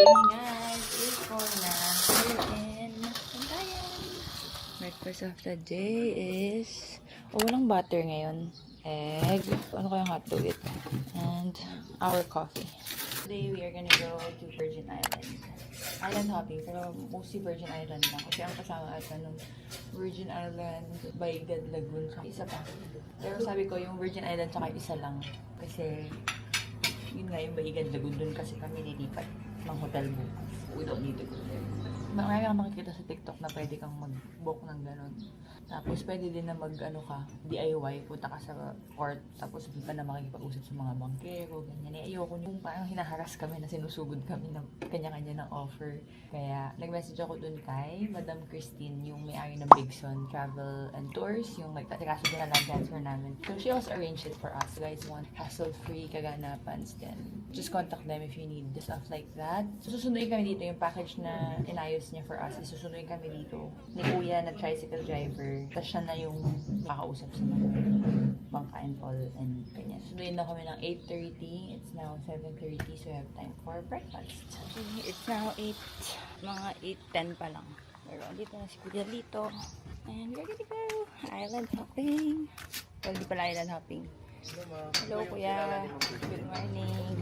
morning guys, it's for na in Bantayan. Breakfast of the day is walang butter ngayon, egg, ano kayang hotdog ito, and our coffee. Today we are gonna go to Virgin Island hopping, pero mostly Virgin Island lang kasi ang kasama ata nung Virgin Island, Baygad, Lagoon, so isa pa. Pero sabi ko yung Virgin Island tsaka isa lang kasi yun nga yung Baygad, Lagoon, dun kasi kami nilipat ng hotel bukas. We don't need to go there. Marami kang makikita sa TikTok na pwede kang mag-book ng ganun. Tapos pwede din na mag-ano ka, DIY, punta ka sa court, tapos hindi ka na makikipag-usap sa mga bankero, ganyan. Ayoko nung parang hinaharas kami na sinusugod kami ng kanya-kanya ng offer. Kaya nag-message ako dun kay Madam Christine, yung may-ari ng Bigson Travel and Tours, yung nagtatikaso din na land transfer namin. So she also arranged it for us. You guys want hassle-free kaganapans, then just contact them if you need stuff like that. So susunduin kami dito, yung package na inayos niya for us, susunduin kami dito ni Kuya na tricycle driver. Tapos siya na yung makausap sa mga bangka and all and ganyan. Sunduin na kami ng 8:30. It's now 7:30, so we have time for breakfast. It's now 8, mga 8:10 pa lang. Pero dito na si Kuya dito. And we're ready to go. Island hopping. Well, di pala island hopping. Hello, Kuya. Good morning.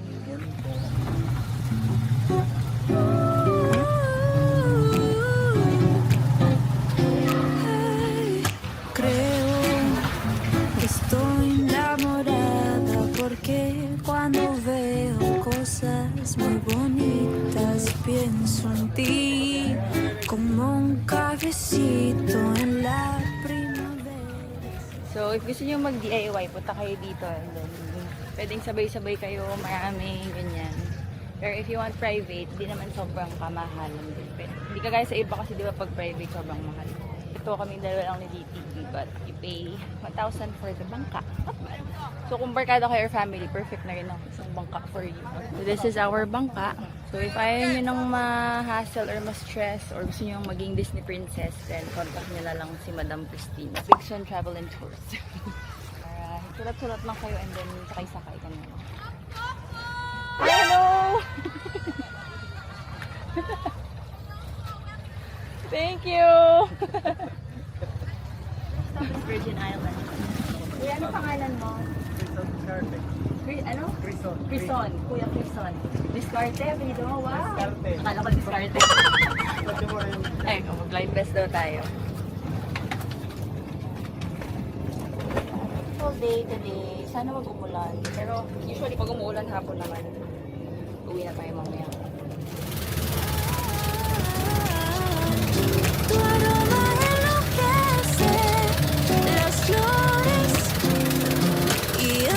Estoy enamorada porque cuando veo cosas muy bonitas pienso en ti como un cafecito en la primavera. So, if gusto nyo mag-DIY, punta kayo dito. And then, pwedeng sabay-sabay kayo, maraming ganyan. Pero if you want private, di naman sobrang kamahalan din. Hindi ka gaya sa iba kasi di ba pag private sobrang mahal. Ito kami dalawa lang ni DTV, but you pay 1,000 for the bangka. Not bad. So kung barkada kayo or family, perfect na rin ang isang bangka for you. So this is our bangka. So if ayaw nyo nang ma-hassle or ma-stress or gusto nyo maging Disney princess, then contact nyo na lang si Madam Christine. Bigson Travel and Tours. Para sulat-sulat lang kayo and then sakay-sakay ka na. Hello! Thank you! Virgin Island. Kuya, ano pangalan mo? Ano? Crison. Kuya Crison. Discarte, pinito mo, wow! Akala ko discarte. Ay, mag-live best daw tayo. All day today. Sana mag-umulan. Pero usually pag umuulan hapon naman, uwi na tayo mamaya. Tu aroma enloquece las flores y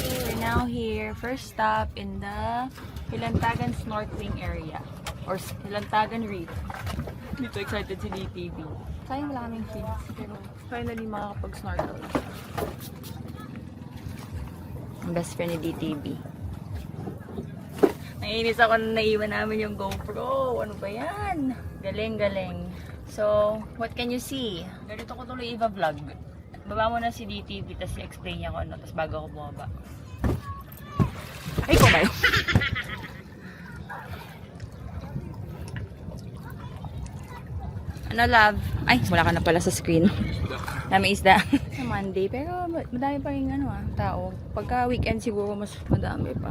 We're now here. First stop in the Hilantagan snorkeling area or Hilantagan Reef. Dito excited si DTV. Sayang wala kaming kids, pero finally makakapag-snorkel. Ang best friend ni DTV. Naiinis ako na naiwan namin yung GoPro. Ano ba yan? Galing-galing. So, what can you see? Ganito ko tuloy i-vlog. Baba mo na si DTV, tapos i-explain niya ko ano, tapos bago ako bumaba. Ay, ko kayo. Ano, love? Ay, wala ka na pala sa screen. Dami isda. Sa Monday, pero madami pa rin ano tao. Pagka weekend siguro mas madami pa.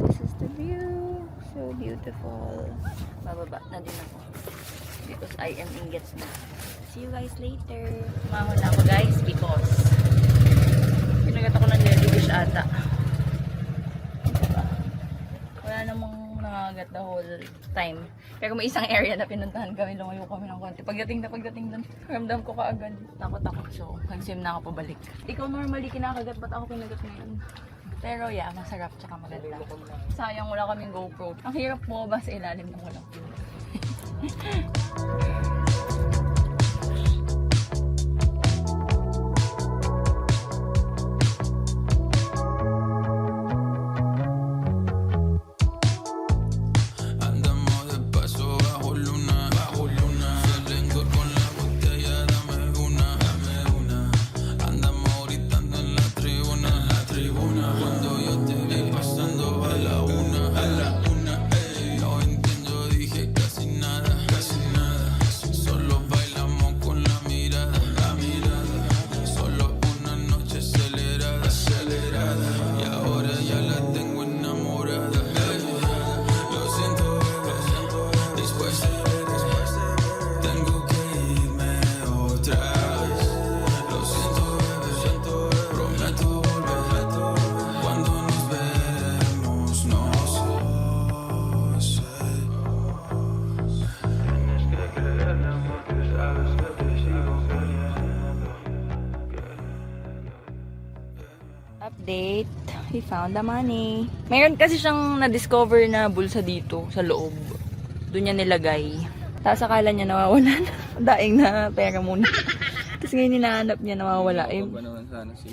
This is the view. So beautiful. Bababa na din ako. Because I am inggit na. See you guys later. Mamahon na ako guys because pinagat ako ng jellyfish ata. Wala namang nangagat the whole time. Pero may isang area na pinuntahan kami, lumayo kami ng konti. Pagdating doon, ramdam ko kaagad. Takot ako. So, nag-swim na ako pabalik. Ikaw normally kinakagat, ba't ako pinagat ngayon? Pero yeah, masarap tsaka maganda. Sayang wala kaming GoPro. Ang hirap mo ba sa ilalim ng walang pin. Cuando Update. He found the money. Mayroon kasi siyang na-discover na bulsa dito sa loob. Doon niya nilagay. Tapos akala niya nawawalan. Daing na pera muna. Tapos ngayon hinahanap niya nawawala. Eh, Ba naman sana si...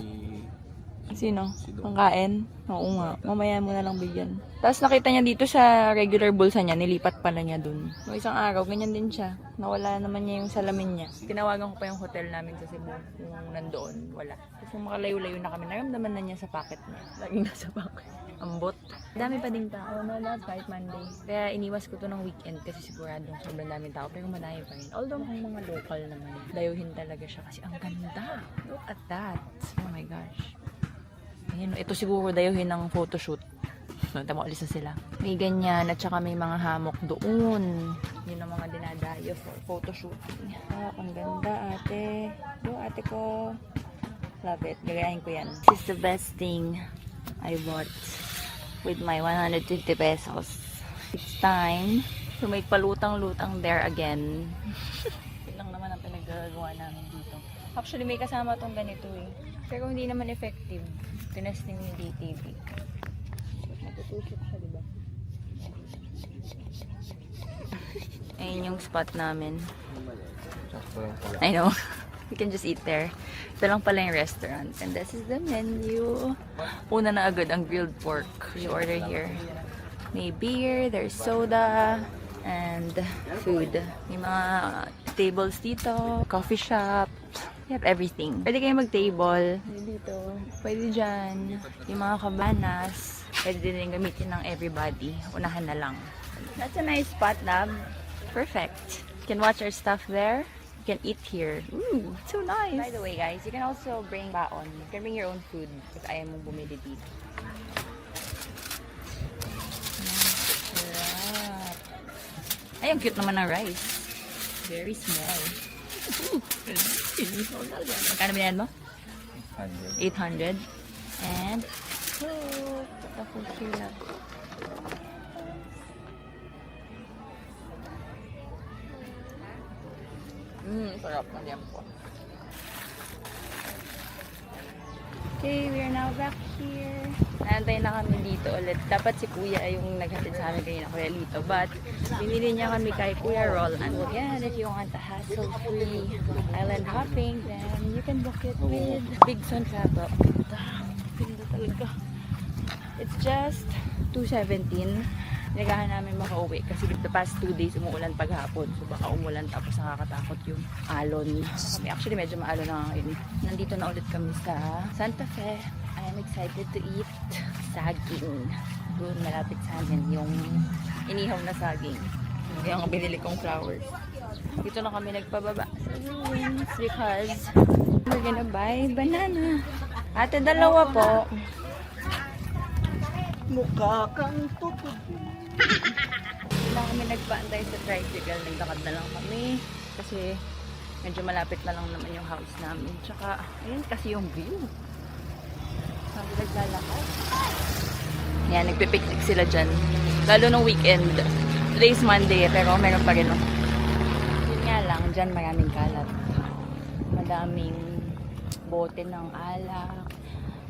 sino? Pangkain? Oo nga. Mamaya mo na lang bigyan. Tapos nakita niya dito sa regular bulsa niya. Nilipat pala niya dun. No, isang araw, ganyan din siya. Nawala naman niya yung salamin niya. Tinawagan ko pa yung hotel namin sa Cebu. Yung nandoon, wala. Tapos nung makalayo-layo na kami, naramdaman na niya sa pocket niya. Laging nasa pocket. Ambot. Dami pa ding tao. No, not kahit Monday. Kaya iniwas ko to ng weekend kasi siguradong sobrang daming tao. Pero madami pa rin. Although ang mga local naman, dayuhin talaga siya kasi ang ganda. Look at that. Oh my gosh. Ayan, ito siguro dayuhin ng photoshoot. No, tama, alis na sila. May ganyan at saka may mga hammock doon. Yun ang mga dinadayo for photoshooting. Ah, ang ganda ate. Yo, ate ko. Love it. Gagayahin ko yan. This is the best thing I bought with my 150 pesos. It's time to make palutang-lutang there again. Yun lang naman ang pinagagawa namin dito. Actually, may kasama tong ganito eh. Pero hindi naman effective. Tinesting ni DTV. Matutusok siya, diba? Ayun yung spot namin. I know. We can just eat there. Ito lang pala yung restaurant. And this is the menu. Una na agad ang grilled pork. You order here. May beer, there's soda, and food. May mga tables dito, coffee shop. You have everything. Pwede kayo mag-table. Dito. Pwede dyan. Yung mga cabanas. Pwede din gamitin ng everybody. Unahan na lang. That's a nice spot, lab. Perfect. You can watch our stuff there. You can eat here. Ooh, so nice. By the way, guys, you can also bring baon. You can bring your own food if ayaw mong bumili dito. Sarap. Ay, ang cute naman ng rice. Very small. Magkano binayad mo? 800. And oh, put the food here na. Sarap na diyan po. Okay, we are now back here. Naantay na kami dito ulit. Dapat si Kuya yung naghatid sa amin kanina, Kuya Lito. But, binili niya kami kay Kuya Roland. Yan, if you want a hassle-free island hopping, then you can book it with Big Sun Travel. Pinda talaga. It's just 217. Nagahan namin makauwi kasi the past 2 days umuulan paghapon. So baka umulan tapos nakakatakot yung alon. Actually medyo maalon na ngayon. Nandito na ulit kami sa Santa Fe. I am excited to eat saging. Doon malapit sa amin yung inihaw na saging. Yung binili kong flowers. Dito na kami nagpababa sa ruins because we're gonna buy banana. Ate, dalawa po. Mukha kang tutod. Hindi lang kami nagpaantay sa tricycle. Nagdakad na lang kami. Kasi medyo malapit na lang naman yung house namin. Tsaka, ayun kasi yung view. Sabi naglalakad. Yan, nagpipiknik sila dyan. Lalo nung weekend. Today's Monday, pero meron pa rin. Oh. Yun nga lang, dyan maraming kalat. Madaming bote ng alak.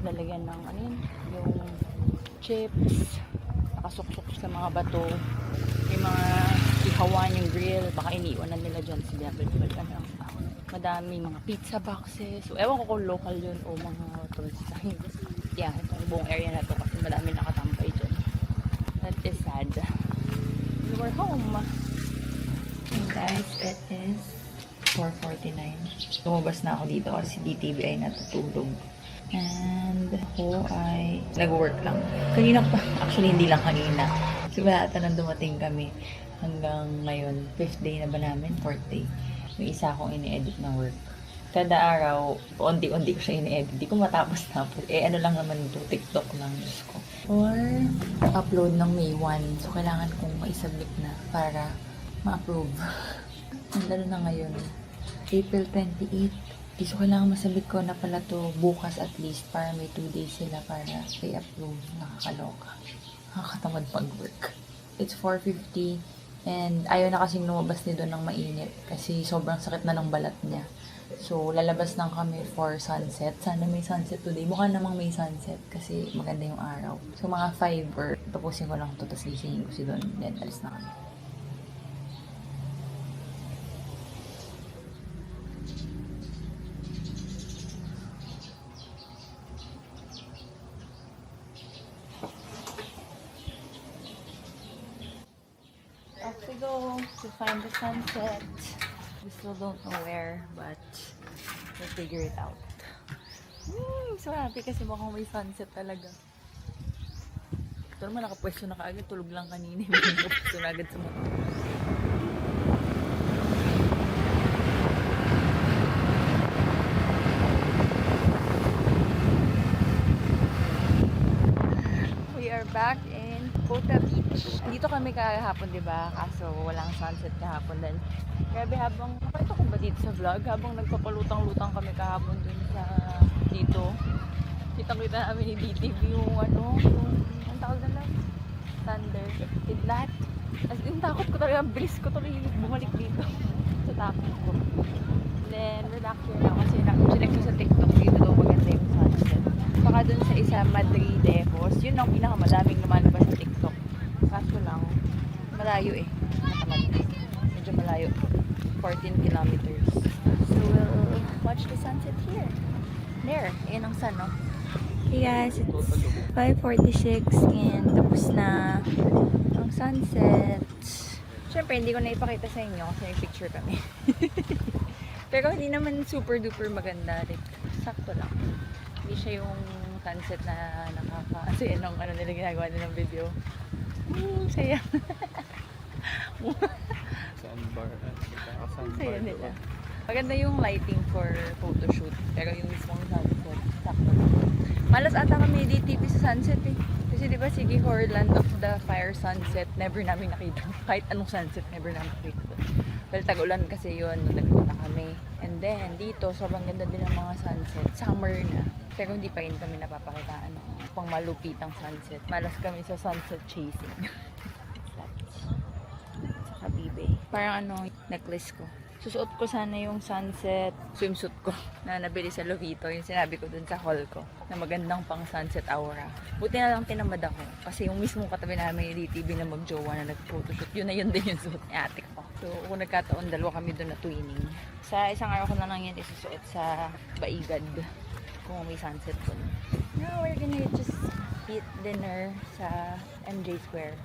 Lalagyan ng, ano yun, yung chips. Nakasuksok sa mga bato. May mga ihawan yung grill. Baka iniiwanan nila dyan. So, binabalik-balikan lang. Madaming mga pizza boxes. So, ewan ko kung local yun o mga tourist. Yeah, itong buong area na to kasi madami nakatampay dyan. That is sad. We're home. And guys, it is 4:49. Lumabas na ako dito kasi DTV ay natutulog. And ako ay nag-work lang. Kanina pa, actually hindi lang kanina. Kasi wala ata nang dumating kami. Hanggang ngayon, 5th day na ba namin? 4th day. May isa akong ini-edit na work. Kada araw, unti-unti ko siya ini-edit. Hindi ko matapos-tapos. Eh ano lang naman ito, TikTok lang. Diyos ko. Or upload ng May 1. So kailangan kong maisubmit na para ma-approve. Nandalo na ngayon. April 28. So, kailangan masabit ko na pala to bukas at least para may 2 days sila para i-approve. Nakakaloka. Nakakatamad pag-work. It's 4:50 and ayaw na kasing lumabas nito ng mainit kasi sobrang sakit na ng balat niya. So, lalabas lang kami for sunset. Sana may sunset today. Mukha namang may sunset kasi maganda yung araw. So, mga 5 or tapusin ko lang ito, tapos gisingin ko si Don. Then, alis na kami. Off we go to find the sunset. We still don't know where, but we'll figure it out. So happy kasi mukhang may sunset talaga. Ito naman nakapwesto na kaagad. Tulog lang kanina. Nakapwesto na agad sa mga. We are back in Kota Beach. Dito kami kahapon, di ba? Kaso walang sunset kahapon din. Grabe habang, nakita ko ba dito sa vlog? Habang nagpapalutang-lutang kami kahapon dun sa dito. Kitang-kita namin ni DTV yung ano, ang tawag na lang? Thunder. Kidlat. As in, takot ko talaga. Bilis ko tuloy bumalik dito. Sa takot ko. Then, we're back here now kasi chinek ko sa TikTok dito daw maganda yung sunset. Baka dun sa isa, Madridejos. Yun ang pinakamadaming lumalabas sa TikTok. Kaso lang, malayo eh. Nakamadrid. Medyo malayo. 14 kilometers. So, we'll watch the sunset here. There. Ayan ang sun, no? Hey guys, it's 5:46 and tapos na ang sunset. Siyempre, hindi ko na ipakita sa inyo kasi may picture kami. Pero hindi naman super duper maganda. Like, sakto lang. Hindi siya yung sunset na nakaka-asaya ng ano nila ginagawa nilang video. Saya. Sandbar. Saya nila. Maganda yung lighting for photoshoot. Pero yung mismong sunset, sakto lang. Malas ata kami DTP sa sunset eh. Kasi di ba si Gihor Land of the Fire Sunset, never namin nakita. Kahit anong sunset, never namin nakita doon. Well, tag-ulan kasi yun, nagpunta kami. And then, dito, sobrang ganda din ng mga sunset. Summer na. Pero hindi pa rin kami napapakitaan ng pang malupitang sunset. Malas kami sa sunset chasing. Sa Kabibe. Parang ano, necklace ko. Susuot ko sana yung sunset swimsuit ko na nabili sa Lovito. Yung sinabi ko dun sa haul ko na magandang pang sunset aura. Buti na lang tinamad ako. Kasi yung mismong katabi namin yung DTV na mag-jowa na nag-photoshoot. Yun na yun din yung suot ni ate ko. So kung nagkataon, dalawa kami dun na twinning. Sa isang araw ko na lang yan isusuot sa Baigad kung may sunset dun. Now we're gonna just eat dinner sa MJ Square.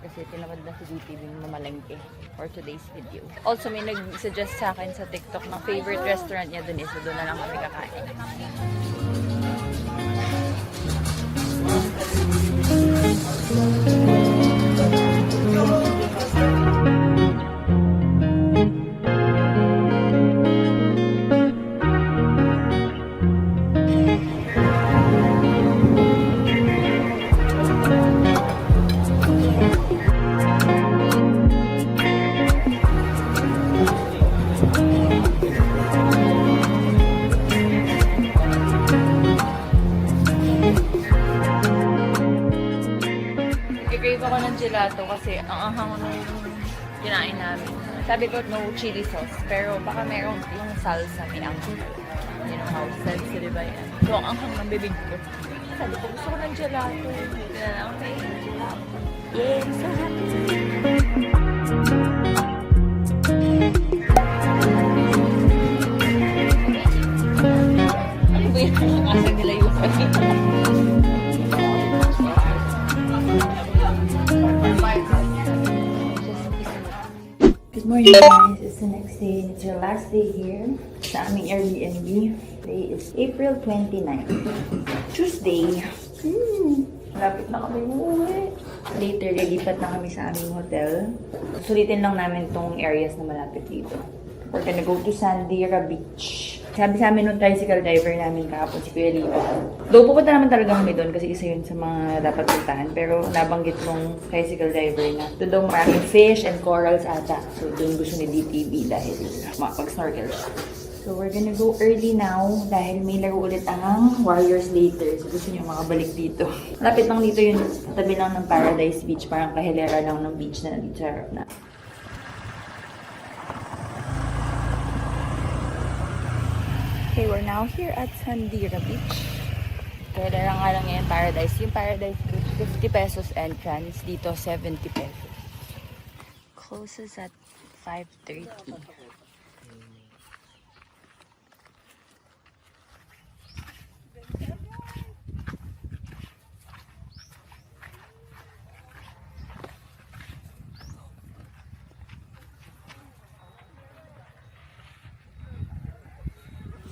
Kasi tinamad na si DTV mamalengke for today's video. Also, may nag-suggest sa akin sa TikTok ng favorite restaurant niya dun is. So, doon na lang kami kakain. Crave ako ng gelato kasi ang ahang nung kinain namin. Sabi ko no chili sauce, pero baka meron yung salsa, may anghang. You know how sensitive I am. So ang anghang ng bibig ko. Sabi ko gusto ko ng gelato. Hindi na lang may gelato. Yay, so happy. Ano ba yung asa nila yung Good morning guys, it's the next day. It's your last day here sa aming Airbnb. Today is April 29. Tuesday. Malapit na kami umuwi. Later, lilipat na kami sa aming hotel. Sulitin lang namin tong areas na malapit dito. We're gonna go to Sandira Beach. Sabi sa amin nung tricycle driver namin kahapon, si Kuya Lito. Though pupunta naman talaga kami doon kasi isa yun sa mga dapat puntahan. Pero nabanggit nung tricycle driver na doon daw maraming fish and corals ata. So doon gusto ni DTV dahil makapag-snorkel siya. So we're gonna go early now dahil may laro ulit ang Warriors later. So gusto niyo makabalik dito. Lapit lang dito yun, tabi lang ng Paradise Beach. Parang kahilera lang ng beach na nandito sa harap na. we're now here at Sandira Beach. Pwede nga lang ngayon Paradise. Yung Paradise Beach, 50 pesos entrance. Dito, 70 pesos. Closes at 5:30.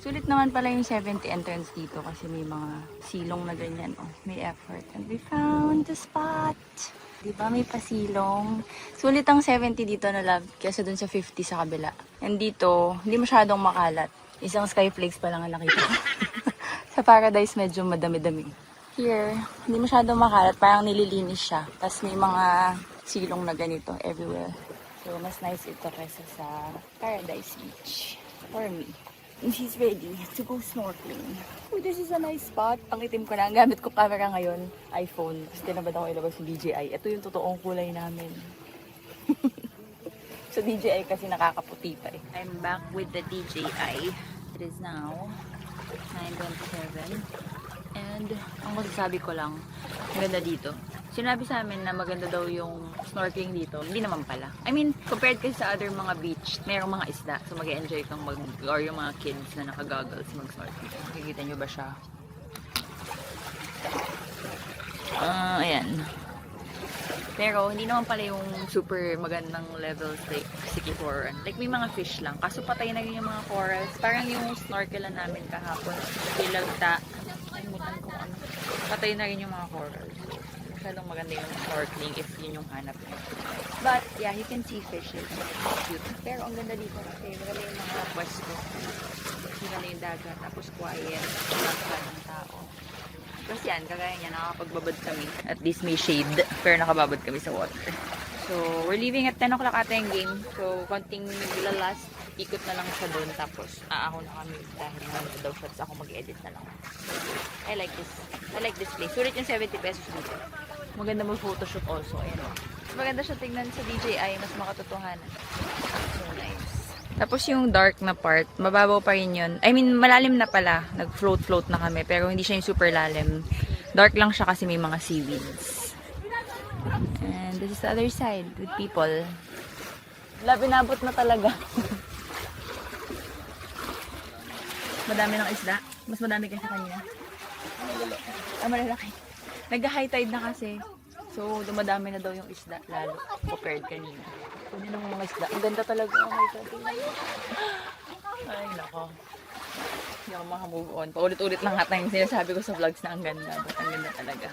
Sulit naman pala yung 70 entrance dito kasi may mga silong na ganyan. Oh, may effort. And we found the spot. Diba may pasilong? Sulit ang 70 dito na love kesa dun sa 50 sa kabila. And dito, hindi masyadong makalat. Isang skyflakes pa lang ang nakita ko. Sa Paradise medyo madami-dami. Here, hindi masyadong makalat. Parang nililinis siya. Tapos may mga silong na ganito everywhere. So, mas nice ito kesa sa Paradise Beach. For me. And he's ready to go snorkeling. Oh, this is a nice spot. Ang itim ko na. Ang gamit ko camera ngayon, iPhone. Tapos tinabad ako ilabas yung DJI. Ito yung totoong kulay namin. So DJI kasi nakakaputi pa eh. I'm back with the DJI. It is now 9:27. And ang masasabi ko lang, maganda dito. Sinabi sa amin na maganda daw yung snorkeling dito. Hindi naman pala. I mean, compared kasi sa other mga beach, mayroong mga isda. So mag-enjoy kang or yung mga kids na naka-goggles mag-snorkeling. Nakikita nyo ba siya? Ayan. Pero hindi naman pala yung super magandang levels like Sikiforan. Like may mga fish lang. Kaso patay na rin yung mga corals. Parang yung snorkelan namin kahapon. Ilagta. Kalimutan ko ano. Patay na rin yung mga corals. Masyadong maganda yung snorkeling if yun yung hanap niya. But yeah, you can see fishes. Cute. Pero ang ganda dito kasi maganda yung mga pwesto. Maganda yung dagat. Tapos quiet. Walang ng tao. Kasi yan, kagaya niya, nakakapagbabad kami. At least may shade. Pero nakababad kami sa water. So, we're leaving at 10 o'clock ata yung game. So, konting last ikot na lang siya doon. Tapos, aahon na kami dahil nandito daw siya. Tapos ako mag-edit na lang. I like this. I like this place. Sulit yung 70 pesos dito. Maganda mag-photoshoot also. Ayan o. Maganda siya tingnan sa DJI. Mas makatotohanan. So, nice. Tapos yung dark na part, mababaw pa rin yun. I mean, malalim na pala. Nag-float-float na kami. Pero hindi siya yung super lalim. Dark lang siya kasi may mga seaweeds. And this is the other side with people. Wala, binabot na talaga. Madami ng isda. Mas madami kasi kanina. Malalaki. Nag-high tide na kasi. So, dumadami na daw yung isda. Lalo. Compared kanina. Kunin ng mga isda. Ang ganda talaga. Oh my God. Ay, nako. Hindi ako makamove on. Paulit-ulit lang hata yung sinasabi ko sa vlogs na ang ganda. But ang ganda talaga.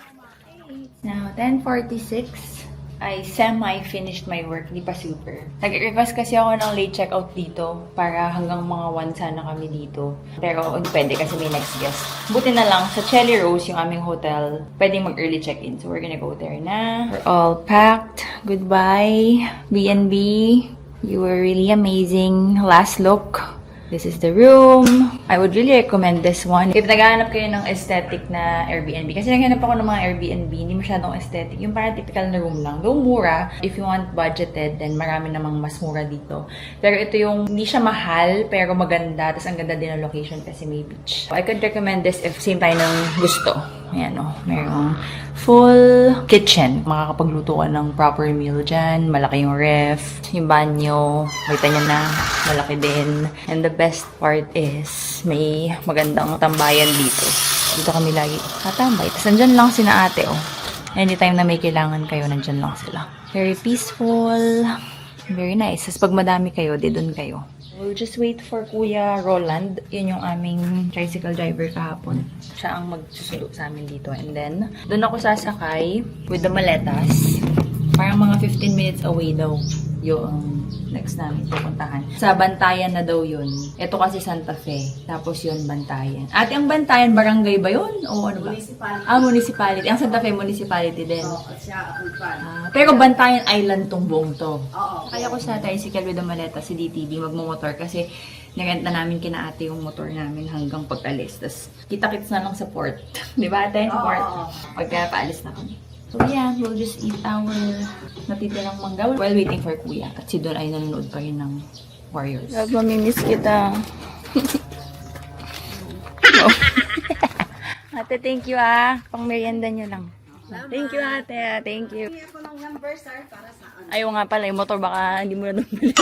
Now, 10:46. I semi-finished my work. Hindi pa super. Nag-request kasi ako ng late checkout dito para hanggang mga 1 sana kami dito. Pero hindi pwede kasi may next guest. Buti na lang, sa Cherry Rose, yung aming hotel, pwedeng mag-early check-in. So, we're gonna go there na. We're all packed. Goodbye, B&B. You were really amazing. Last look. This is the room. I would really recommend this one. If naghahanap kayo ng aesthetic na Airbnb, kasi naghanap ako ng mga Airbnb, hindi masyadong aesthetic. Yung parang typical na room lang. Though mura, if you want budgeted, then marami namang mas mura dito. Pero ito yung, hindi siya mahal, pero maganda. Tapos ang ganda din ang location kasi may beach. So I could recommend this if same tayo ng gusto. Ayan o, mayroong full kitchen. Makakapagluto ka ng proper meal dyan. Malaki yung ref, yung banyo. Kita niya na, malaki din. And the best part is, may magandang tambayan dito. Dito kami lagi katambay. Tapos nandyan lang sina ate, oh. Anytime na may kailangan kayo, nandyan lang sila. Very peaceful. Very nice. Tapos pag madami kayo, di dun kayo. We'll just wait for Kuya Roland. Yun yung aming tricycle driver kahapon. Siya ang magsusundo sa amin dito. And then, doon ako sasakay with the maletas. Parang mga 15 minutes away daw yung next namin pupuntahan. Sa Bantayan na daw yun. Ito kasi Santa Fe. Tapos yun, Bantayan. Ate, ang Bantayan, barangay ba yun? O ano ba? Municipality. Municipality. Ang Santa Fe, municipality din. Oo, siya ako pa. Pero Bantayan Island tong buong to. Oo. Kaya ko sa tricycle with the maleta si DTV magmumotor kasi nirent na namin kina ate yung motor namin hanggang pag-alis. Tapos kita-kits na lang sa port. Di ba ate? Sa port. Pagka paalis na kami. So yeah, we'll just eat our natitirang mangga while waiting for Kuya. At si Don ay nanonood pa rin ng Warriors. Love, mamimiss kita. Ate, thank you Pang merienda nyo lang. Thank you ate, thank you. Ayaw nga pala, yung motor baka hindi mo na bumili.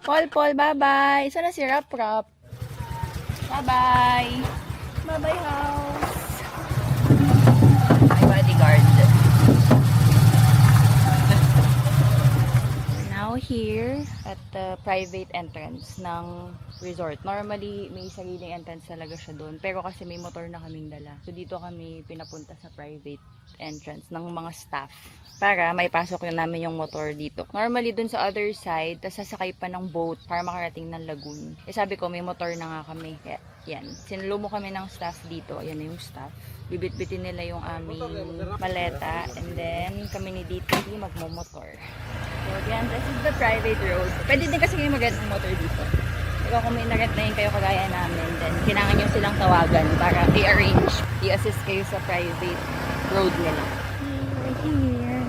Paul, bye-bye. Sana si Rap. Bye-bye. Bye-bye house. My bodyguard. Now here at the private entrance ng resort. Normally, may sariling entrance talaga siya doon. Pero kasi may motor na kaming dala. So dito kami pinapunta sa private entrance ng mga staff para maipasok na namin yung motor dito. Normally dun sa other side, tas sasakay pa ng boat para makarating ng lagoon. Eh sabi ko, may motor na nga kami. Kaya yan, sinulo mo kami ng staff dito. Ayan na yung staff. Bibit-bitin nila yung aming maleta. And then, kami ni DTV magmumotor. So yan, this is the private road. Pwede din kasi kayo mag-rent ng motor dito. Ikaw kung may na-rent na yun kayo kagaya namin, then kailangan nyo silang tawagan para i-arrange, i-assist kayo sa private road nila. Right here.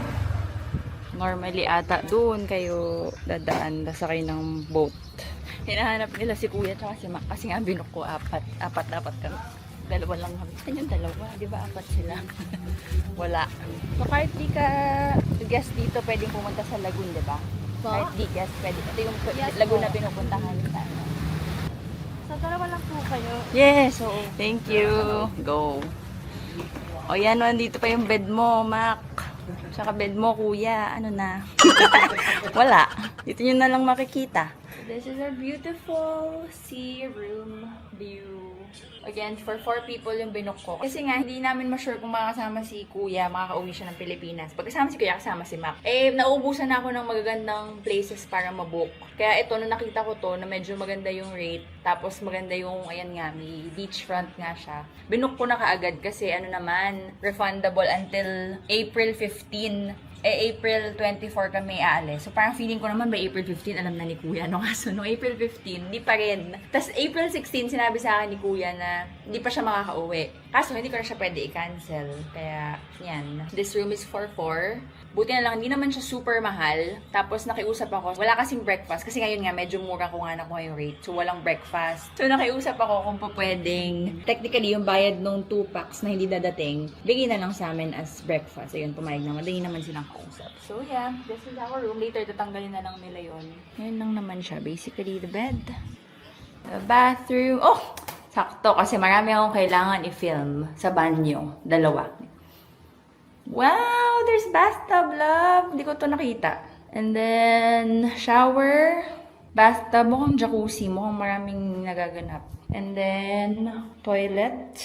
Normally ata doon kayo dadaan, dasakay ng boat. Hinahanap nila si Kuya at si Mac kasi nga binok ko apat kami. Dalawa lang kami. Saan yung dalawa? Di ba apat sila? Wala. So kahit di ka guest dito, pwedeng pumunta sa lagoon, di ba? Kahit di guest, pwede. Ito yung lagoon na pinupuntahan tayo. So, dalawa lang po kayo. Yes! So, thank you. Go. O yan, nandito pa yung bed mo, Mac. Tsaka bed mo, Kuya. Ano na? Wala. Dito nyo na lang makikita. This is our beautiful sea room view. Again, for 4 people yung binook ko. Kasi nga, hindi namin ma-sure kung makakasama si Kuya, makaka-uwi siya ng Pilipinas. Pag kasama si Kuya, kasama si Mac. Eh, nauubusan na ako ng magagandang places para mabook. Kaya ito, nung nakita ko to, na medyo maganda yung rate, tapos maganda yung, ayan nga, may beachfront nga siya. Binook ko na kaagad kasi ano naman, refundable until April 15. April 24 kami aalis. So, parang feeling ko naman by April 15, alam na ni Kuya. No, kaso, no, April 15, hindi pa rin. Tapos, April 16, sinabi sa akin ni Kuya na hindi pa siya makakauwi. Kaso, hindi ko na siya pwede i-cancel. Kaya, yan. This room is for 4. Buti na lang, hindi naman siya super mahal. Tapos, nakiusap ako. Wala kasing breakfast. Kasi ngayon nga, medyo mura ko nga nakuha yung rate. So, walang breakfast. So, nakiusap ako kung pa pwedeng. Technically, yung bayad nung 2 packs na hindi dadating, bigay na lang sa amin as breakfast. Ayun, pumayag naman. Dahil naman silang kausap. So, yeah. This is our room. Later, tatanggalin na lang nila yun. Yan lang naman siya. Basically, the bed. The bathroom. Oh! Sakto. Kasi marami akong kailangan i-film sa banyo. 2. Wow! There's bathtub, love! Hindi ko to nakita. And then, shower. Bathtub. Mukhang jacuzzi. Mukhang maraming nagaganap. And then, toilet.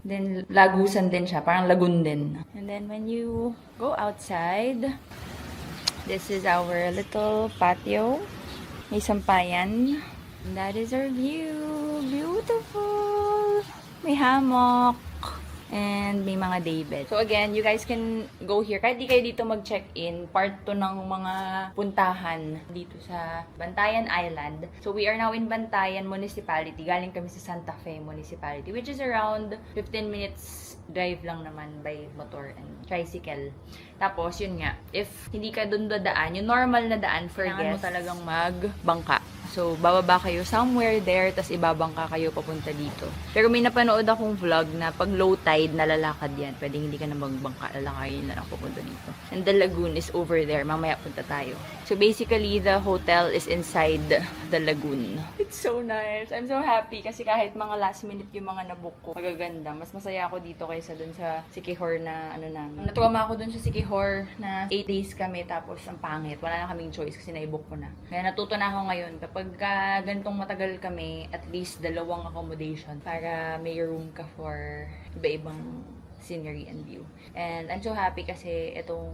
Then, lagusan din siya. Parang lagoon din. And then, when you go outside, this is our little patio. May sampayan. And that is our view. Beautiful! May hammock. And may mga daybed. So again, you guys can go here. Kahit di kayo dito mag-check-in, part 2 ng mga puntahan dito sa Bantayan Island. So we are now in Bantayan Municipality. Galing kami sa Santa Fe Municipality, which is around 15 minutes drive lang naman by motor and tricycle. Tapos, yun nga, if hindi ka dun dadaan, yung normal na daan for guests, mo talagang magbangka. So, bababa kayo somewhere there, tas ibabangka kayo papunta dito. Pero may napanood akong vlog na pag low tide, nalalakad yan. Pwede hindi ka na magbangka, lalakayin na lang papunta dito. And the lagoon is over there. Mamaya punta tayo. So, basically, the hotel is inside the lagoon. It's so nice. I'm so happy kasi kahit mga last minute yung mga nabook ko, magaganda. Mas masaya ako dito kaysa dun sa Siquijor na ano namin. Natuwa ako dun sa Siquijor na 8 days kami tapos ang pangit. Wala na kaming choice kasi naibook ko na. Kaya natuto na ako ngayon kapag ganitong matagal kami, at least 2 accommodation para may room ka for iba-ibang scenery and view. And I'm so happy kasi itong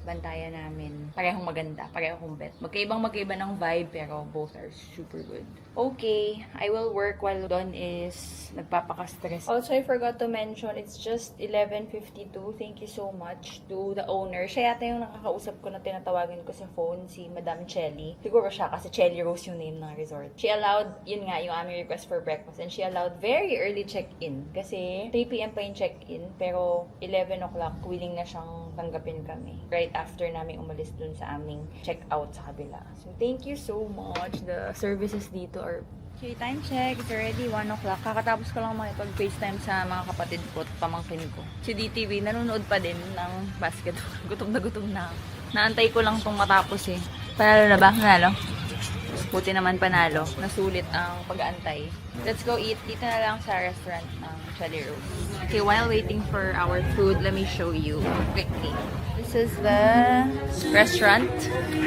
Bantayan namin, parehong maganda, parehong bet. Magkaibang-magkaiba ng vibe, pero both are super good. Okay, I will work while Don is nagpapaka-stress. Also, I forgot to mention, it's just 11:52. Thank you so much to the owner. Siya yata yung nakakausap ko na tinatawagan ko sa phone, si Madam Chelly. Siguro siya, kasi Chelly Rose yung name ng resort. She allowed, yun nga, yung aming request for breakfast. And she allowed very early check-in. Kasi 3 p.m. pa yung check-in, pero 11 o'clock, willing na siyang tanggapin kami. Right after namin umalis dun sa aming check-out sa kabila. So, thank you so much. The services dito are Okay, time check. It's already 1 o'clock. Kakatapos ko lang makipag-FaceTime sa mga kapatid ko at pamangkin ko. Si DTV, nanonood pa din ng basketball. Gutom na gutom na. Naantay ko lang itong matapos eh. Panalo na ba? Panalo? Buti naman panalo. Nasulit ang pag-aantay. Let's go eat. Dito na lang sa restaurant ng Chelly Rose. Okay, while waiting for our food, let me show you quickly. This is the restaurant.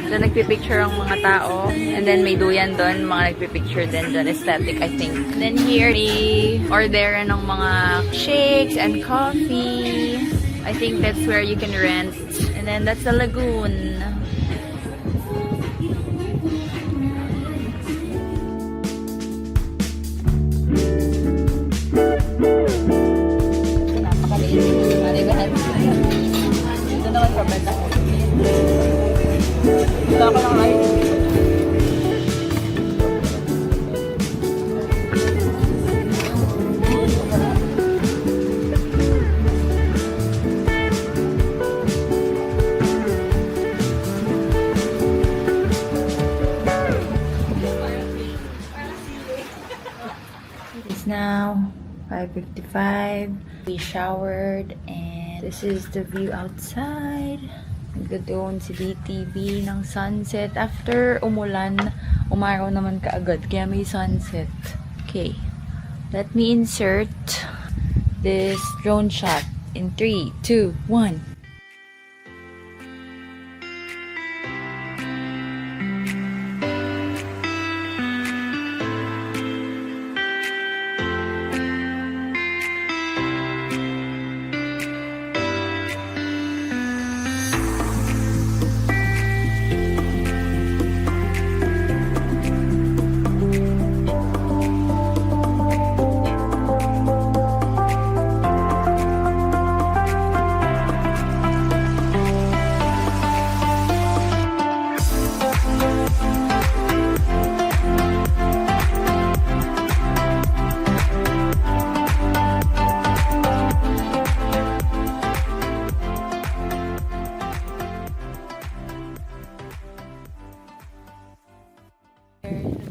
Doon nagpipicture ang mga tao. And then may duyan doon. Mga nagpipicture din doon. Aesthetic, I think. And then here, we order ng mga shakes and coffee. I think that's where you can rent. And then that's the lagoon. Napakaliit. Maligahan. Ito naman sa banda. Ito ako lang ay. It's now 5:55. We showered and this is the view outside. Nagdoon si DTV ng sunset. After umulan, umaraw naman kaagad kaya may sunset. Okay. Let me insert this drone shot in 3, 2, 1.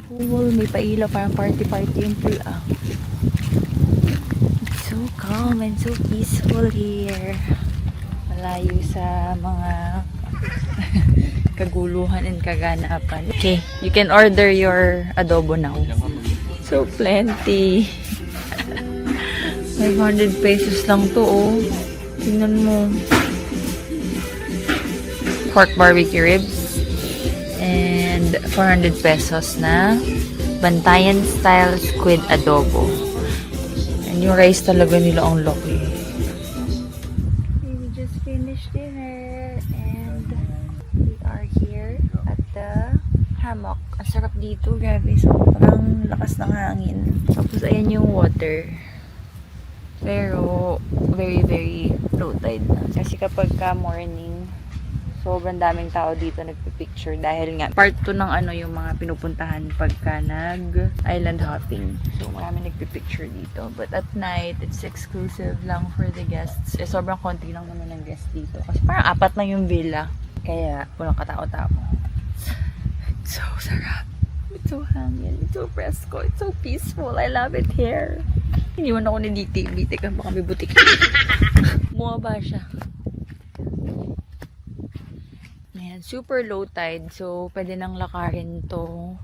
Pool, may pailaw, parang party-party yung pool ah. It's so calm and so peaceful here. Malayo sa mga kaguluhan and kaganapan. Okay, you can order your adobo now. So plenty. 500 pesos lang to oh. Tingnan mo. Pork barbecue ribs. And 400 pesos na Bantayan style squid adobo. And yung rice talaga nila ang laki. We just finished dinner and we are here at the hammock. Ang sarap dito, grabe. Sobrang lakas ng hangin. Tapos ayan yung water. Pero very very low tide na. Kasi kapag ka morning, sobrang daming tao dito nagpipicture dahil nga part 2 ng ano yung mga pinupuntahan pagka nag island hopping. So marami nagpipicture dito. But at night, it's exclusive lang for the guests. Sobrang konti lang naman ng guests dito. Kasi parang 4 lang yung villa. Kaya walang katao-tao. It's so sarap. It's so hangin. It's so fresco. It's so peaceful. I love it here. Iniwan ako ni DTV. Teka, baka may butik. Bumaba siya. Ayan, super low tide. So, pwede nang lakarin to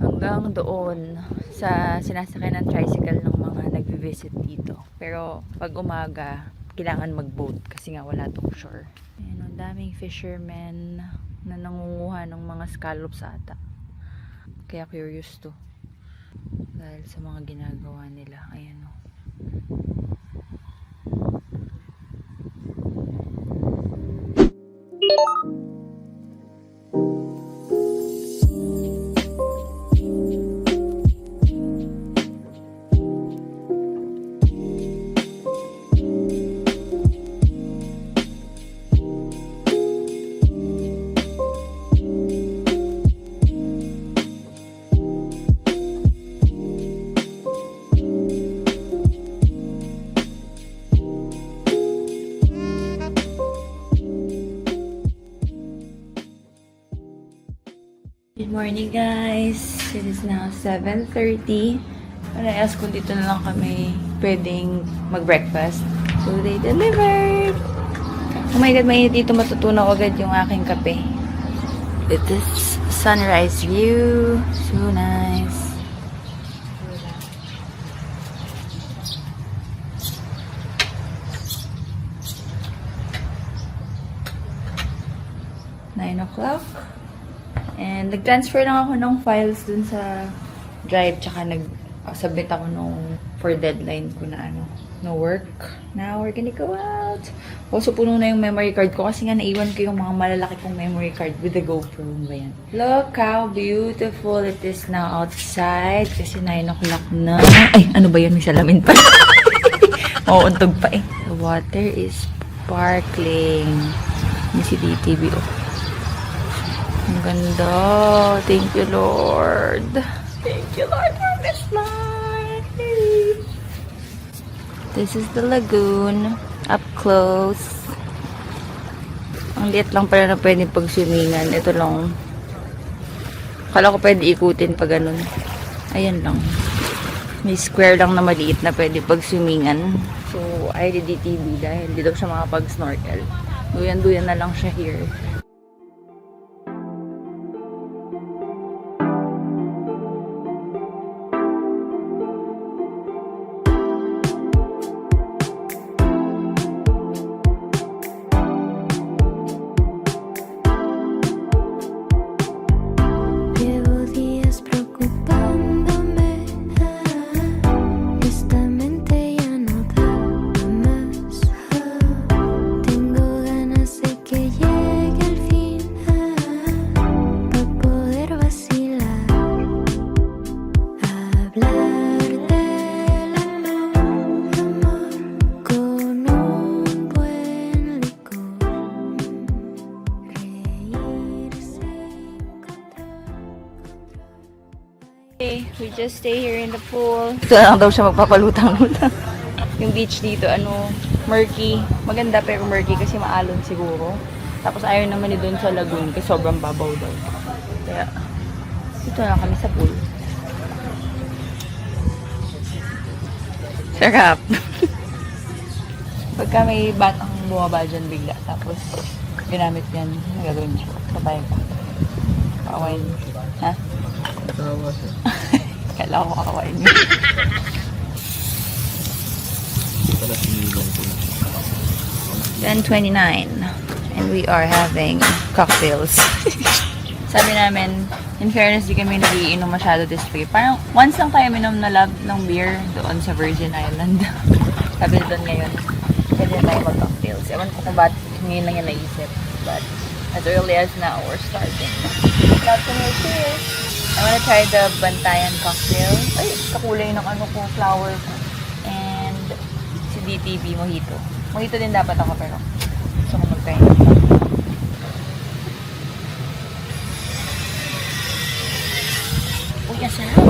hanggang doon sa sinasakyan ng tricycle ng mga nag-visit dito. Pero, pag umaga, kailangan mag-boat kasi nga wala tong shore. Ayan, ang daming fishermen na nangunguha ng mga scallops ata. Kaya curious to. Dahil sa mga ginagawa nila. Ayan o. Good morning, guys. It is now 7:30. Naayos kung dito na lang kami pwedeng mag-breakfast. So, they delivered! Oh my God, mainit dito. Matutunaw agad yung aking kape. It is sunrise view. So nice. 9 o'clock. And nag-transfer lang ako ng files dun sa Drive. Tsaka nag-submit ako for deadline ko na no work. Now, we're gonna go out. Also, puno na yung memory card ko kasi nga naiwan ko yung mga malalaki kong memory card with the GoPro. Ba yan? Look how beautiful it is now outside. Kasi 9 o'clock na. Ay, ano ba yun? May salamin pa. Uuntog pa eh. The water is sparkling. May si DTV. Oh. Ang ganda. Thank you, Lord. Thank you, Lord, for this night. This is the lagoon. Up close. Ang liit lang pala na pwede pag-swimingan. Ito lang. Kala ko pwede ikutin pag ganun. Ayan lang. May square lang na maliit na pwede pag-swimingan. So, I did DTV dahil hindi daw siya makapag-snorkel. Duyan-duyan na lang siya here. Llevo días preocupándome, esta mente ya no da más. Tengo ganas de que llegue el fin para poder vacilar, hablar del amor con un buen licor, reírse, encontrar. Okay, we just stay here in the pool. Ito lang daw siya magpapalutang-lutang. Yung beach dito, murky. Maganda pero murky kasi maalon siguro. Tapos ayaw naman ni doon sa lagoon kasi sobrang babaw daw. Kaya, dito lang kami sa pool. Sarap. Pagka may batang bumaba dyan bigla, tapos ginamit yan, nagagawin siya. Papayag ka. Pakawain. Ha? Tawa siya. Kala ko kakawain niya. Pala sinilong ko na. 10:29 and we are having cocktails. Sabi namin, in fairness, di kami nagiinom masyado this week. Parang once lang tayo minom na love ng beer doon sa Virgin Island. Sabi doon ngayon, pwede na tayo mag-cocktails. Ewan ko kung ba't ngayon lang yan naisip. But as early as now, we're starting. Lots of more cheers! I wanna try the Bantayan cocktail. Ay, kakulay ng ko, flower ko. And si DTV mojito. Mojito din dapat ako pero gusto ko mag-try ng uy, asarap.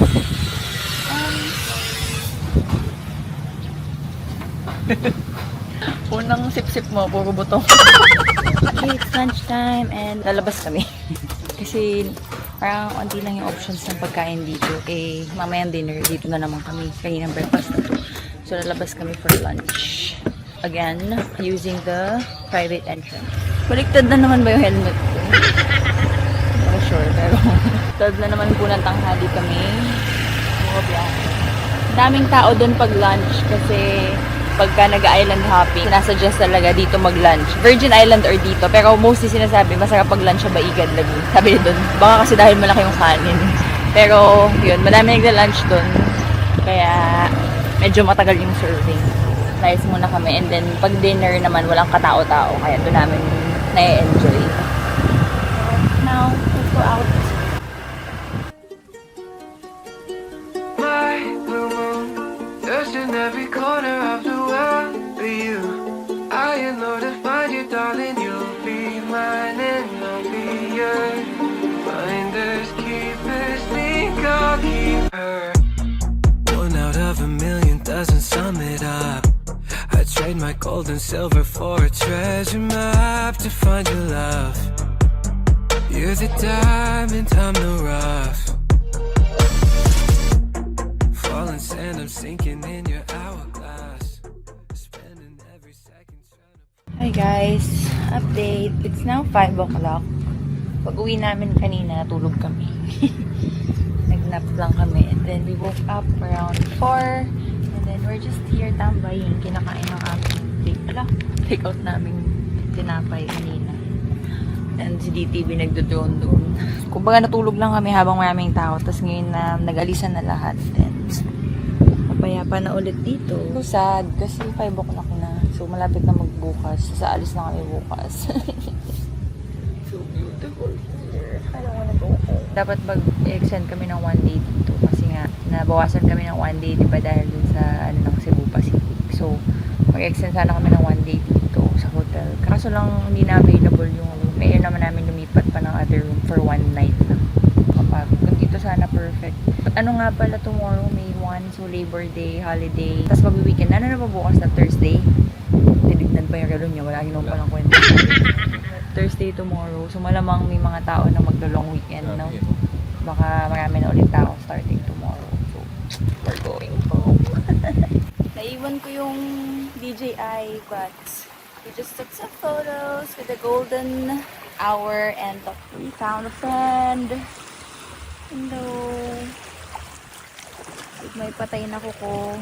Unang sip-sip mo, puro butong. Okay, it's lunchtime and lalabas kami. Kasi parang onti lang yung options ng pagkain dito. Eh, mamayang dinner, dito na naman kami. Kaninang breakfast na to. So, lalabas kami for lunch. Again, using the private entrance. Baliktad na naman ba yung helmet ko? Hindi ako sure, pero 12 na naman po ng tanghali kami. Daming tao doon pag lunch kasi pagka nag-island hopping, sinasuggest talaga dito mag-lunch. Virgin Island or dito. Pero mostly sinasabi, masarap pag-lunch sa Baigan lagi. Sabi doon, baka kasi dahil malaki yung kanin. Pero, yun, madami nagla-lunch doon. Kaya, medyo matagal yung serving. Nice muna kami. And then, pag dinner naman, walang katao-tao. Kaya doon namin na-enjoy. Now, let's go out. My blue moon, there's in every corner of the world for you. I know to find you, darling. You'll be mine and I'll be yours. Finders, keepers, think I'll keep her. One out of a million doesn't sum it up. I trade my gold and silver for a treasure map to find your love. You're the diamond, I'm the rough. Falling sand, I'm sinking in your hourglass. Spending every second trying to... Hi guys, update. It's now 5 o'clock. Pag uwi namin kanina, tulog kami. Nag-nap lang kami. And then we woke up around 4. And then we're just here tambaying. Kinakain ng aming take out namin tinapay kanina. And si DTV nagdo-drone doon. Kumbaga natulog lang kami habang maraming tao. Tapos ngayon na nag-alisan na lahat. Then mapayapa na ulit dito. So sad kasi 5 o'clock na. So malapit na magbukas. Sa alis na kami bukas. So beautiful here. I don't wanna go home. Dapat mag-extend kami ng 1 day dito. Kasi nga, nabawasan kami ng 1 day diba dahil dun sa ng Cebu Pacific. So, mag-extend sana kami ng 1 day dito sa hotel. Kaso lang hindi na available yung room. Ngayon naman namin lumipat pa ng other room for 1 night lang. Kapag kung dito sana perfect. But ano nga pala tomorrow, May 1. So, Labor Day, holiday. Tapos mag-weekend. Ano na ba bukas na Thursday? Tinignan pa yung relo niya. Wala ginawa palang kwento. Thursday tomorrow. So, malamang may mga tao na maglo-long weekend, no? Baka marami na ulit tao starting tomorrow. So, we're going home. Naiwan ko yung DJI, but we just took some photos with the golden hour and we found a friend. Hello. May patay na kuko.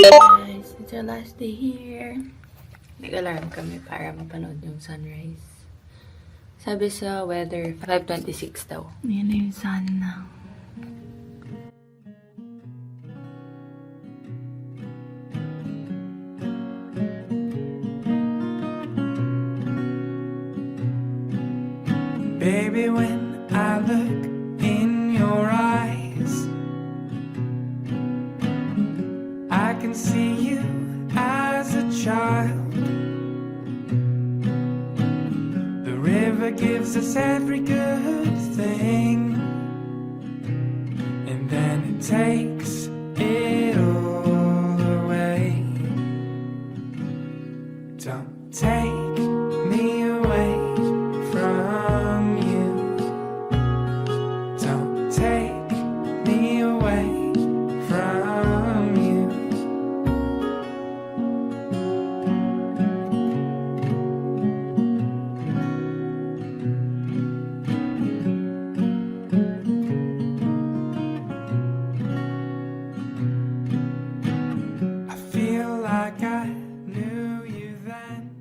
Guys, it's our last day here. Nag-alarm kami para mapanood yung sunrise. Sabi sa weather, 5:26 daw. Yan na yung sun na. Baby, when I look in your eyes, I can see you as a child. The river gives us every good thing, and then it takes it all away. Don't take me away from you. Don't take me away from you. I feel like I knew you then.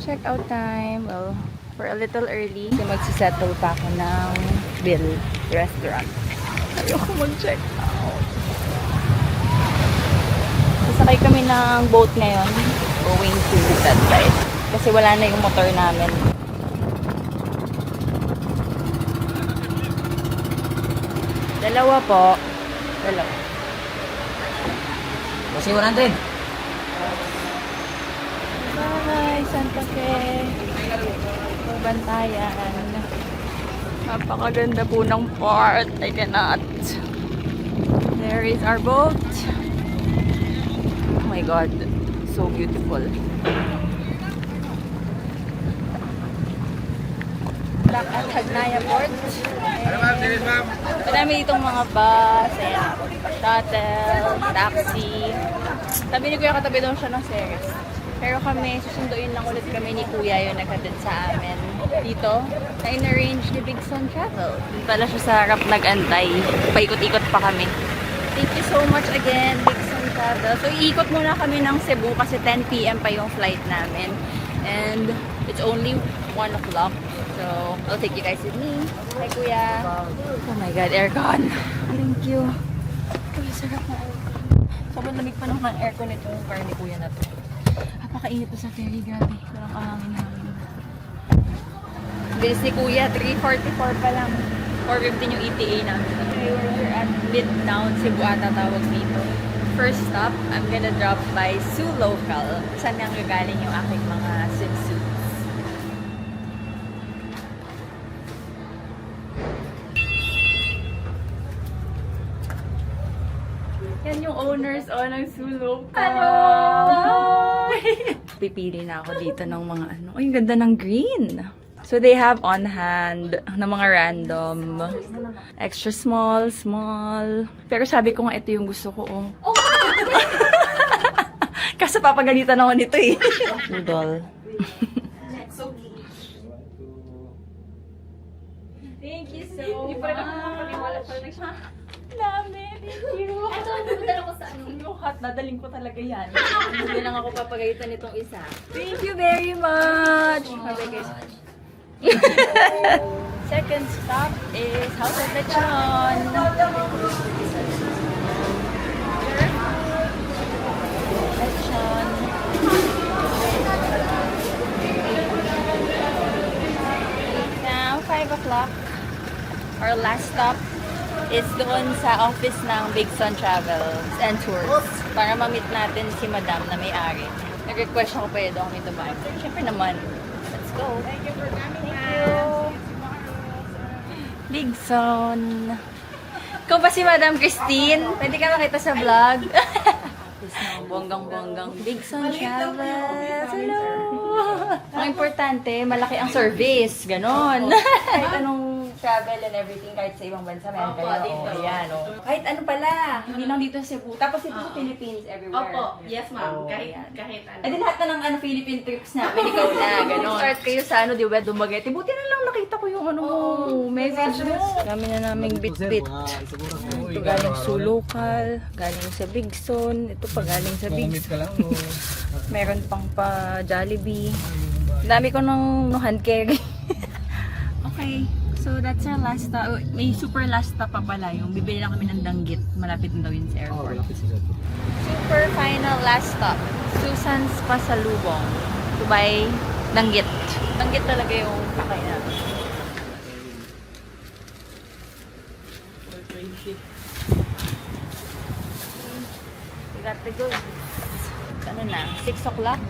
Check out time. Well, we're a little early. Kasi magsisettle pa ako ng bill restaurant. Ayoko mag-check out. Sasakay kami ng boat ngayon. Going to that side. Kasi wala na yung motor namin. Dalawa po. Dalawa. Kasi 100. Bye, Santa Fe. Bantayan. Napakaganda po ng port. I cannot. There is our boat. Oh my God. So beautiful. Back at Hagnaya Port. Marami ditong mga bus, ayan, shuttle, taxi. Sabi ni Kuya katabi daw siya ng Ceres. Pero kami, susunduin lang ulit kami ni Kuya yung naghatid sa amin. Dito, na in-arrange ni Big Sun Travel. Dito pala siya sa harap nag-antay. Paikot-ikot pa kami. Thank you so much again, Big Sun Travel. So, iikot muna kami ng Cebu kasi 10 PM pa yung flight namin. And it's only 1 o'clock. So, I'll take you guys with me. Hi, Kuya. Oh my God, aircon. Thank you. Uy, sarap na aircon. Sobrang lamig pa ng aircon itong car ni Kuya na to. Napakainit pa sa ferry, grabe. Walang kahangin-hangin. Bilis ni Kuya, 3:44 pa lang. 4:15 yung ETA namin. Okay, we're at Midtown, Cebu ata tawag dito. First stop, I'm gonna drop by Zoo Local. Saan nga gagaling yung aking mga swimsuits. Yan yung owners ng Zoo Local. Hello! Pipili na ako dito ng mga ano. Ay, ang ganda ng green. So, they have on hand na mga random. Extra small, small. Pero sabi ko nga, ito yung gusto ko. Oh. Kasi papagalitan ako nito eh. Noodle. Thank you so much. Hindi pa rin ako makapaniwala. Dami, thank you. Ito, pupunta ko sa ano. Yung hot, dadaling ko talaga yan. Hindi lang ako papagalitan nitong isa. Thank you very much. Bye guys. Second stop is House of Lechon. Lechon. Now, 5 o'clock. Our last stop is doon sa office ng Big Sun Travels and Tours. Para ma-meet natin si Madam na may-ari. Nag-request ako pa doon kami dumaan. Siyempre naman. Let's go. Thank you for coming. Thank you. Big Sun. Ikaw ba si Madam Christine? Pwede ka makita sa vlog. Bonggang-bonggang Big Sun Travels. Hello! Ang importante, malaki ang service. Ganon. Kahit anong travel and everything, kahit sa ibang bansa, meron kayo. dito. Ayan, Kahit ano pala, hindi lang dito sa Cebu. Tapos dito sa Philippines, everywhere. Opo, yes ma'am. Oo, Kahit ayan. ano. Eh di lahat na ng Philippine trips namin, ikaw na, gano'n. Start kayo sa di ba, Dumaguete. Buti na lang nakita ko yung message mo. Dami na naming bit-bit. Ito galing sa local, galing sa Big Sun, ito pa galing sa Big Mamit ka lang. Meron pang pa Jollibee. Dami ko ng hand carry. Okay, so that's our last stop. May super last stop pa pala. Yung bibili lang kami ng danggit. Malapit na daw yun sa airport. Super final last stop. Susan's Pasalubong. To buy danggit. Danggit talaga yung pakay namin. We got the goods. Ano na? 6 o'clock?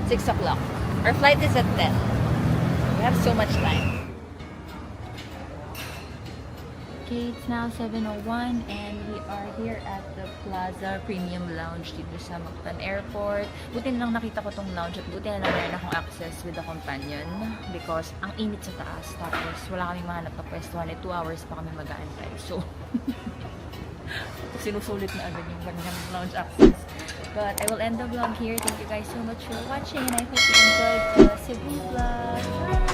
6 o'clock. Our flight is at 10. We have so much time. Okay, it's now 7:01 and we are here at the Plaza Premium Lounge dito sa Mactan Airport. Buti na lang nakita ko tong lounge at buti na lang meron akong access with a companion because ang init sa taas. Tapos wala kaming mahanap na pwestuhan. 2 hours pa kami mag-aantay. So, sinusulit na agad yung kanyang lounge access. But I will end the vlog here. Thank you guys so much for watching and I hope you enjoyed the Cebu vlog.